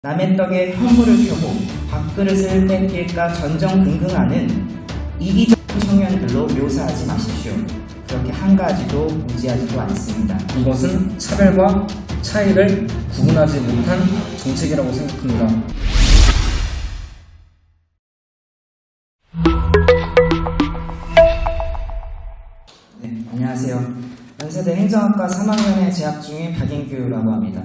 남의 떡에 현물을 펴고 밥그릇을 뺏길까 전전긍긍하는 이기적인 청년들로 묘사하지 마십시오. 그렇게 한 가지도 무지하지도 않습니다. 이것은 차별과 차이를 구분하지 못한 정책이라고 생각합니다. 네, 안녕하세요. 연세대 행정학과 3학년에 재학 중인 박인규라고 합니다.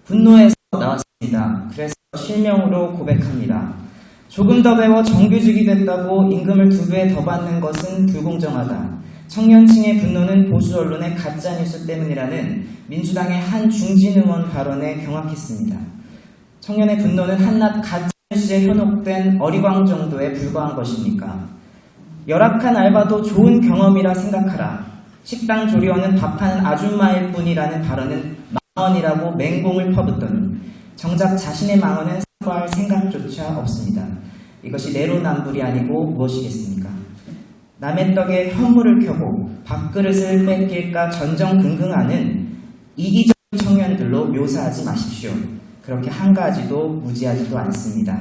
분노에서 나왔습니다. 그래서 실명으로 고백합니다. 조금 더 배워 정규직이 됐다고 임금을 2배 더 받는 것은 불공정하다. 청년층의 분노는 보수 언론의 가짜뉴스 때문이라는 민주당의 한 중진 의원 발언에 경악했습니다. 청년의 분노는 한낱 가짜뉴스에 현혹된 어리광 정도에 불과한 것입니까? 열악한 알바도 좋은 경험이라 생각하라. 식당 조리원은 밥하는 아줌마일 뿐이라는 발언은 망언이라고 맹공을 퍼붓더니 정작 자신의 망언은 사과할 생각조차 없습니다. 이것이 내로남불이 아니고 무엇이겠습니까? 남의 떡에 현물을 켜고 밥그릇을 뺏길까 전전긍긍하는 이기적인 청년들로 묘사하지 마십시오. 그렇게 한 가지도 무지하지도 않습니다.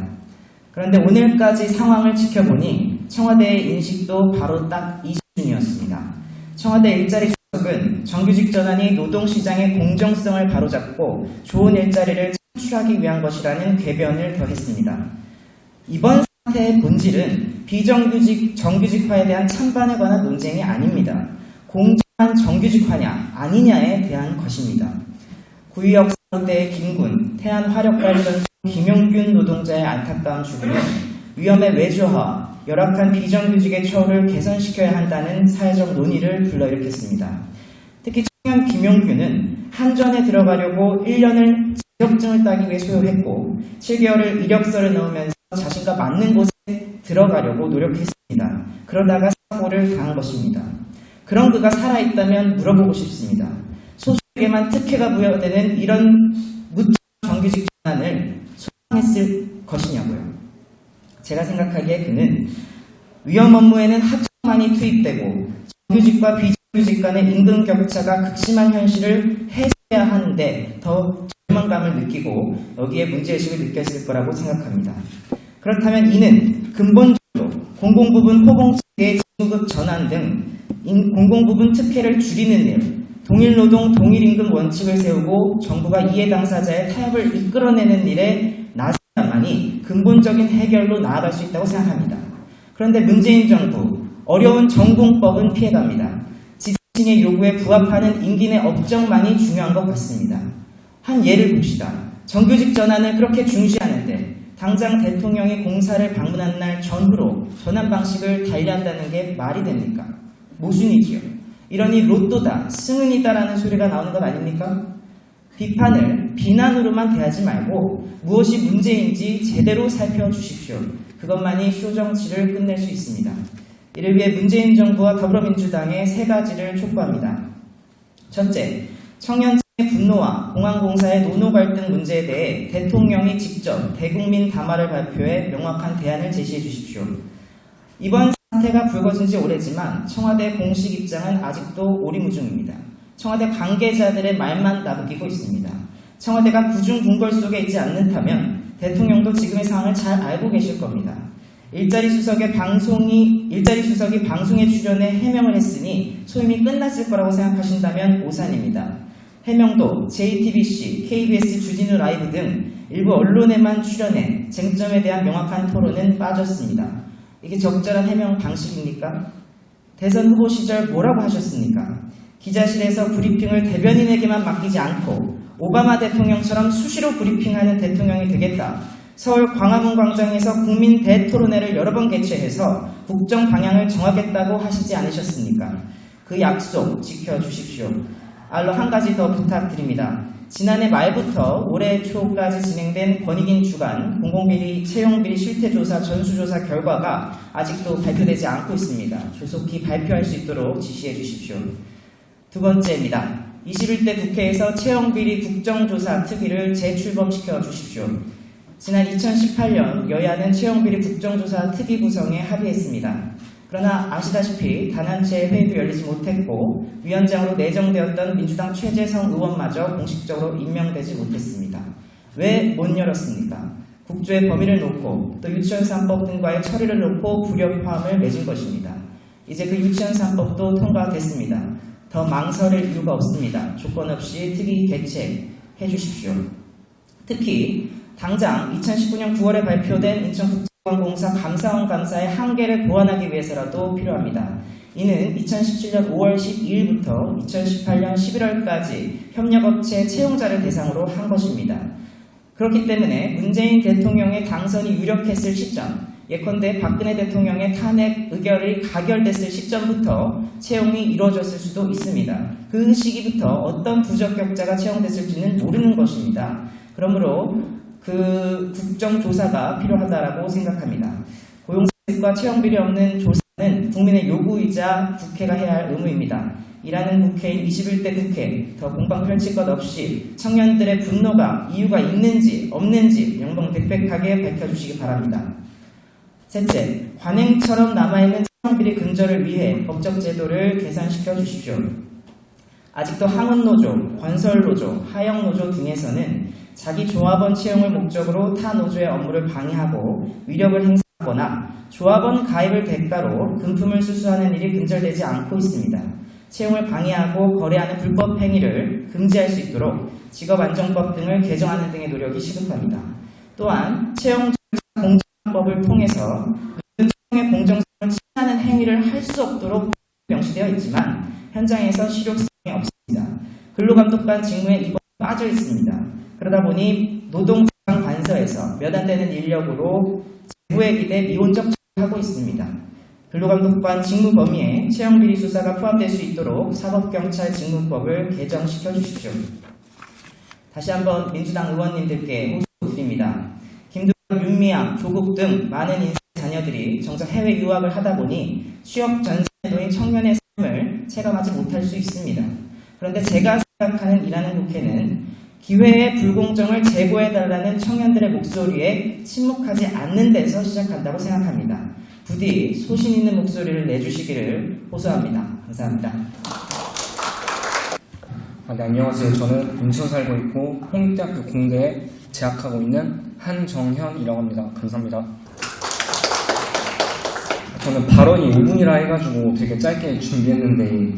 그런데 오늘까지 상황을 지켜보니 청와대의 인식도 바로 딱 이 수준이었습니다. 청와대 일자리 수석은 정규직 전환이 노동시장의 공정성을 바로잡고 좋은 일자리를 창출하기 위한 것이라는 궤변을 더했습니다. 이번 사태의 본질은 비정규직, 정규직화에 대한 찬반에 관한 논쟁이 아닙니다. 공정한 정규직화냐 아니냐에 대한 것입니다. 구의역 사무대의 김군, 태안화력발전소 김용균 노동자의 안타까운 죽음은 위험의 외주화와 열악한 비정규직의 처우를 개선시켜야 한다는 사회적 논의를 불러일으켰습니다. 특히 청년 김용균은 한전에 들어가려고 1년을 자격증을 따기 위해 소요했고 7개월을 이력서를 넣으면서 자신과 맞는 곳에 들어가려고 노력했습니다. 그러다가 사고를 당한 것입니다. 그런 그가 살아있다면 물어보고 싶습니다. 소수에게만 특혜가 부여되는 이런 무턱 정규직 전환을 소망했을 것이냐고요. 제가 생각하기에 그는 위험 업무에는 하청만이 투입되고 정규직과 비정규직 간의 임금 격차가 극심한 현실을 해소해야 하는데 더 절망감을 느끼고 여기에 문제의식을 느꼈을 거라고 생각합니다. 그렇다면 이는 근본적으로 공공부문 호봉체계의 진급 전환 등 공공부문 특혜를 줄이는 일, 동일노동 동일임금 원칙을 세우고 정부가 이해 당사자의 타협을 이끌어내는 일에 나서야만이 근본적인 해결로 나아갈 수 있다고 생각합니다. 그런데 문재인 정부, 어려운 전공법은 피해갑니다. 지지층의 요구에 부합하는 임기 내 업적만이 중요한 것 같습니다. 한 예를 봅시다. 정규직 전환을 그렇게 중시하는데 당장 대통령이 공사를 방문한 날 전후로 전환 방식을 달리한다는 게 말이 됩니까? 모순이지요. 이러니 로또다, 승은이다라는 소리가 나오는 것 아닙니까? 비판을 비난으로만 대하지 말고 무엇이 문제인지 제대로 살펴주십시오. 그것만이 쇼정치를 끝낼 수 있습니다. 이를 위해 문재인 정부와 더불어민주당의 3가지를 촉구합니다. 첫째, 청년층의 분노와 공항공사의 노노 갈등 문제에 대해 대통령이 직접 대국민 담화를 발표해 명확한 대안을 제시해 주십시오. 이번 사태가 불거진 지 오래지만 청와대 공식 입장은 아직도 오리무중입니다. 청와대 관계자들의 말만 나부끼고 있습니다. 청와대가 구중궁궐 속에 있지 않는다면 대통령도 지금의 상황을 잘 알고 계실 겁니다. 일자리 수석이 방송에 출연해 해명을 했으니 소임이 끝났을 거라고 생각하신다면 오산입니다. 해명도 JTBC, KBS 주진우 라이브 등 일부 언론에만 출연해 쟁점에 대한 명확한 토론은 빠졌습니다. 이게 적절한 해명 방식입니까? 대선 후보 시절 뭐라고 하셨습니까? 기자실에서 브리핑을 대변인에게만 맡기지 않고 오바마 대통령처럼 수시로 브리핑하는 대통령이 되겠다. 서울 광화문 광장에서 국민 대토론회를 여러 번 개최해서 국정 방향을 정하겠다고 하시지 않으셨습니까? 그 약속 지켜주십시오. 알로 한 가지 더 부탁드립니다. 지난해 말부터 올해 초까지 진행된 권익인 주간 공공비리 채용비리 실태조사 전수조사 결과가 아직도 발표되지 않고 있습니다. 조속히 발표할 수 있도록 지시해 주십시오. 두 번째입니다. 21대 국회에서 채용비리 국정조사 특위를 재출범시켜 주십시오. 지난 2018년 여야는 채용비리 국정조사 특위 구성에 합의했습니다. 그러나 아시다시피 단 한 채의 회의도 열리지 못했고 위원장으로 내정되었던 민주당 최재성 의원마저 공식적으로 임명되지 못했습니다. 왜 못 열었습니까? 국조의 범위를 놓고 또 유치원 3법 등과의 처리를 놓고 불협화음을 맺은 것입니다. 이제 그 유치원 3법도 통과됐습니다. 더 망설일 이유가 없습니다. 조건 없이 특위 개최해 주십시오. 특히 당장 2019년 9월에 발표된 인천국제관공사 감사원 감사의 한계를 보완하기 위해서라도 필요합니다. 이는 2017년 5월 12일부터 2018년 11월까지 협력업체 채용자를 대상으로 한 것입니다. 그렇기 때문에 문재인 대통령의 당선이 유력했을 시점, 예컨대 박근혜 대통령의 탄핵 의결이 가결됐을 시점부터 채용이 이루어졌을 수도 있습니다. 그 시기부터 어떤 부적격자가 채용됐을지는 모르는 것입니다. 그러므로 그 국정조사가 필요하다고 생각합니다. 고용사직과 채용비리 없는 조사는 국민의 요구이자 국회가 해야 할 의무입니다. 일하는 국회인 21대 국회, 더 공방 펼칠 것 없이 청년들의 분노가 이유가 있는지 없는지 명명백백하게 밝혀주시기 바랍니다. 셋째, 관행처럼 남아있는 채용비리 근절을 위해 법적 제도를 개선시켜 주십시오. 아직도 항운노조, 건설노조, 하영노조 등에서는 자기 조합원 채용을 목적으로 타 노조의 업무를 방해하고 위력을 행사하거나 조합원 가입을 대가로 금품을 수수하는 일이 근절되지 않고 있습니다. 채용을 방해하고 거래하는 불법 행위를 금지할 수 있도록 직업안정법 등을 개정하는 등의 노력이 시급합니다. 또한 채용 공정법을 통해서 채용의 공정성을 침해하는 행위를 할 수 없도록 명시되어 있지만 현장에서 실효성이 없습니다. 근로감독관 직무에 이번 빠져 있습니다. 그러다 보니 노동관서에서 몇 안 되는 인력으로 재고에 기대 미온적 처리를 하고 있습니다. 근로감독관 직무 범위에 채용비리 수사가 포함될 수 있도록 사법경찰 직무법을 개정시켜 주십시오. 다시 한번 민주당 의원님들께 호소드립니다. 김두관, 윤미향, 조국 등 많은 인사의 자녀들이 정작 해외 유학을 하다 보니 취업 전선에 놓인 청년의 삶을 체감하지 못할 수 있습니다. 그런데 제가 생각하는 일하는 국회는 기회의 불공정을 제고해달라는 청년들의 목소리에 침묵하지 않는 데서 시작한다고 생각합니다. 부디 소신 있는 목소리를 내주시기를 호소합니다. 감사합니다. 네, 안녕하세요. 저는 인천 살고 있고 홍익대학교 공대에 재학하고 있는 한정현이라고 합니다. 감사합니다. 저는 발언이 5분이라 해가지고 되게 짧게 준비했는데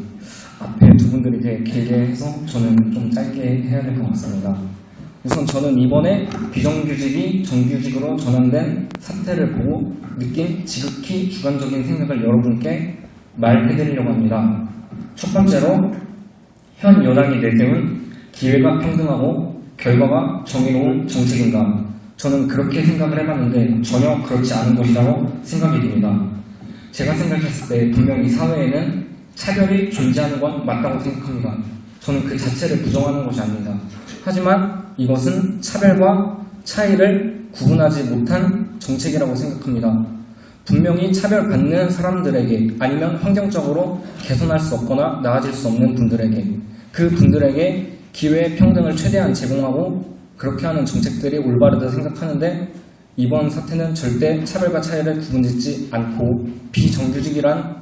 앞에 두 분들이 되게 길게 해서 저는 좀 짧게 해야 될 것 같습니다. 우선 저는 이번에 비정규직이 정규직으로 전환된 사태를 보고 느낀 지극히 주관적인 생각을 여러분께 말해드리려고 합니다. 첫 번째로 현 여당이 내세운 기회가 평등하고 결과가 정의로운 정책인가? 저는 그렇게 생각을 해봤는데 전혀 그렇지 않은 것이라고 생각이 듭니다. 제가 생각했을 때 분명 이 사회에는 차별이 존재하는 건 맞다고 생각합니다. 저는 그 자체를 부정하는 것이 아닙니다. 하지만 이것은 차별과 차이를 구분하지 못한 정책이라고 생각합니다. 분명히 차별받는 사람들에게 아니면 환경적으로 개선할 수 없거나 나아질 수 없는 분들에게 그 분들에게 기회의 평등을 최대한 제공하고 그렇게 하는 정책들이 올바르다 생각하는데 이번 사태는 절대 차별과 차이를 구분짓지 않고 비정규직이란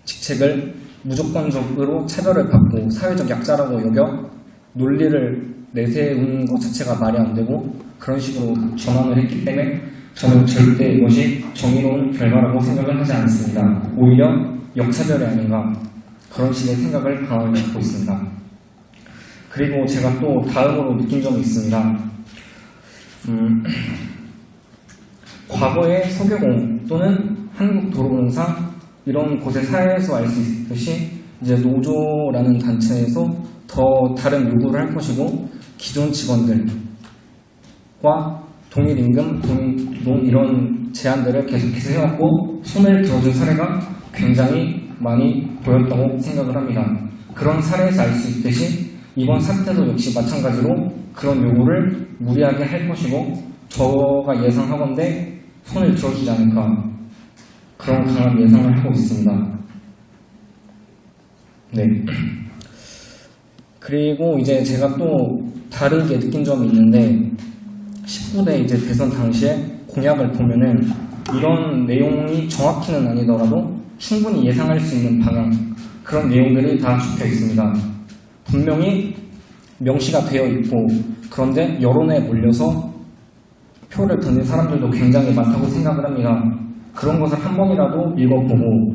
직책을 무조건적으로 차별을 받고 사회적 약자라고 여겨 논리를 내세운 것 자체가 말이 안 되고 그런 식으로 전환을 했기 때문에 저는 절대 이것이 정의로운 결과라고 생각을 하지 않습니다. 오히려 역차별이 아닌가 그런 식의 생각을 강하게 갖고 있습니다. 그리고 제가 또 다음으로 느낀 점이 있습니다. 과거의 석유공 또는 한국도로공사 이런 곳의 사례에서 알 수 있듯이 이제 노조라는 단체에서 더 다른 요구를 할 것이고 기존 직원들과 동일 임금, 동일 노동 이런 제안들을 계속해서 해왔고 손을 들어준 사례가 굉장히 많이 보였다고 생각을 합니다. 그런 사례에서 알 수 있듯이 이번 사태도 역시 마찬가지로 그런 요구를 무리하게 할 것이고 저가 예상하건대 손을 들어주지 않을까 그런 강한 예상을 하고 있습니다. 네. 그리고 이제 제가 또 다르게 느낀 점이 있는데 19대 이제 대선 당시에 공약을 보면은 이런 내용이 정확히는 아니더라도 충분히 예상할 수 있는 방향 그런 내용들이 다 적혀 있습니다. 분명히 명시가 되어 있고 그런데 여론에 몰려서 표를 던진 사람들도 굉장히 많다고 생각을 합니다. 그런 것을 한 번이라도 읽어보고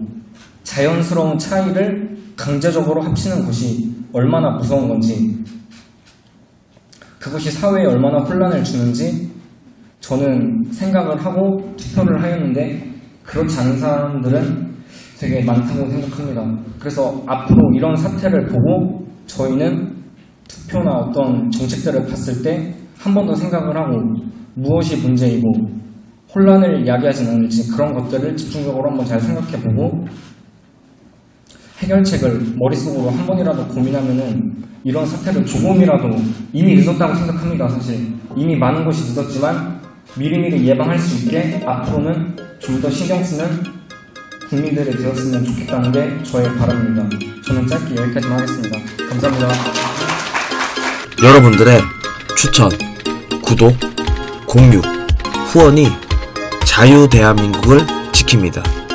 자연스러운 차이를 강제적으로 합치는 것이 얼마나 무서운 건지, 그것이 사회에 얼마나 혼란을 주는지 저는 생각을 하고 투표를 하였는데, 그렇지 않은 사람들은 되게 많다고 생각합니다. 그래서 앞으로 이런 사태를 보고 저희는 투표나 어떤 정책들을 봤을 때 한 번 더 생각을 하고 무엇이 문제이고 혼란을 야기하진 않을지 그런 것들을 집중적으로 한번 잘 생각해보고 해결책을 머릿속으로 한 번이라도 고민하면은 이런 사태를 조금이라도, 이미 늦었다고 생각합니다. 사실 이미 많은 것이 늦었지만 미리미리 예방할 수 있게 앞으로는 좀 더 신경 쓰는 국민들이 되었으면 좋겠다는 게 저의 바람입니다. 저는 짧게 여기까지만 하겠습니다. 감사합니다. 여러분들의 추천, 구독, 공유, 후원이 자유 대한민국을 지킵니다.